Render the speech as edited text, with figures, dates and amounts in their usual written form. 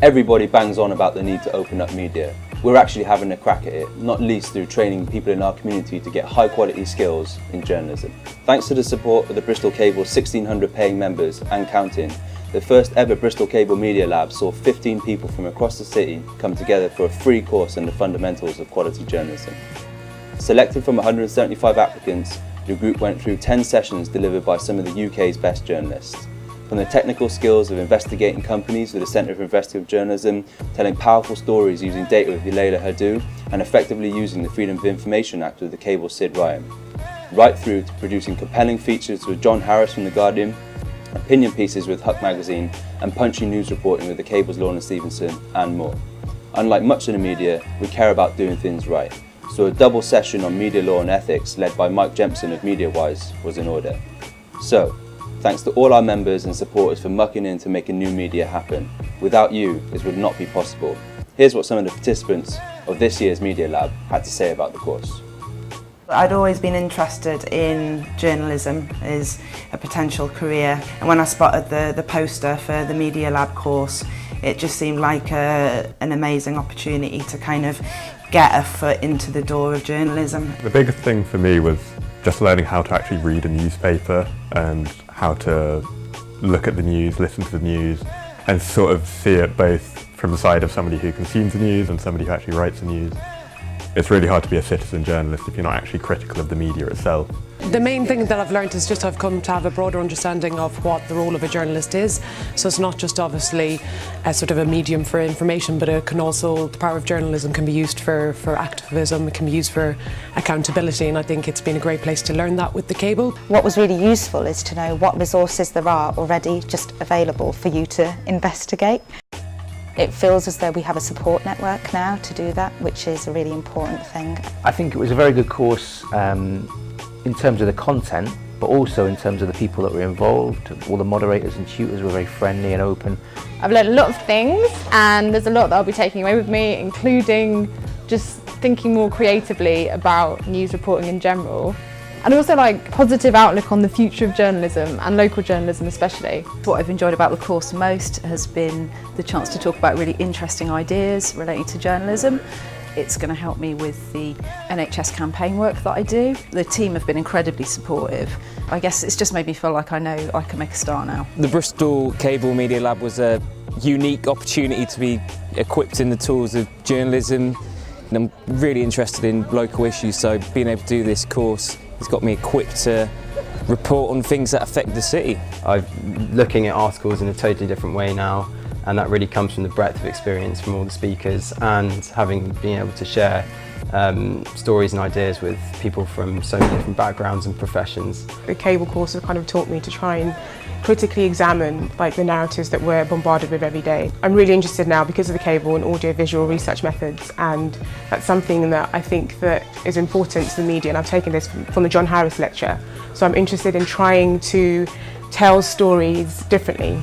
Everybody bangs on about the need to open up media. We're actually having a crack at it, not least through training people in our community to get high quality skills in journalism. Thanks to the support of the Bristol Cable's 1,600 paying members and counting, the first ever Bristol Cable Media Lab saw 15 people from across the city come together for a free course in the fundamentals of quality journalism. Selected from 175 applicants, the group went through 10 sessions delivered by some of the UK's best journalists. From the technical skills of investigating companies with the Centre for Investigative Journalism, telling powerful stories using data with Leila Hadou, and effectively using the Freedom of Information Act with the cable's Sid Ryan, right through to producing compelling features with John Harris from The Guardian, opinion pieces with Huck magazine, and punchy news reporting with the cable's Lorna Stevenson, and more. Unlike much of the media, we care about doing things right, so a double session on media law and ethics led by Mike Jempson of MediaWise was in order. So, thanks to all our members and supporters for mucking in to make a new media happen. Without you, this would not be possible. Here's what some of the participants of this year's Media Lab had to say about the course. I'd always been interested in journalism as a potential career, and when I spotted the poster for the Media Lab course, it just seemed like an amazing opportunity to kind of get a foot into the door of journalism. The biggest thing for me was just learning how to actually read a newspaper and how to look at the news, listen to the news, and sort of see it both from the side of somebody who consumes the news and somebody who actually writes the news. It's really hard to be a citizen journalist if you're not actually critical of the media itself. The main thing that I've learned is just I've come to have a broader understanding of what the role of a journalist is. So it's not just obviously a sort of a medium for information, but it can also, the power of journalism can be used for activism, it can be used for accountability, and I think it's been a great place to learn that with the cable. What was really useful is to know what resources there are already just available for you to investigate. It feels as though we have a support network now to do that, which is a really important thing. I think it was a very good course in terms of the content, but also in terms of the people that were involved. All the moderators and tutors were very friendly and open. I've learned a lot of things, and there's a lot that I'll be taking away with me, including just thinking more creatively about news reporting in general. And also like positive outlook on the future of journalism and local journalism especially. What I've enjoyed about the course most has been the chance to talk about really interesting ideas relating to journalism. It's going to help me with the NHS campaign work that I do. The team have been incredibly supportive. I guess it's just made me feel like I know I can make a start now. The Bristol Cable Media Lab was a unique opportunity to be equipped in the tools of journalism. And I'm really interested in local issues, so being able to do this course has got me equipped to report on things that affect the city. I'm looking at articles in a totally different way now, and that really comes from the breadth of experience from all the speakers and having been able to share stories and ideas with people from so many different backgrounds and professions. The cable course has kind of taught me to try and critically examine the narratives that we're bombarded with every day. I'm really interested now because of the cable and audio-visual research methods, and that's something that I think that is important to the media, and I've taken this from the John Harris lecture. So I'm interested in trying to tell stories differently.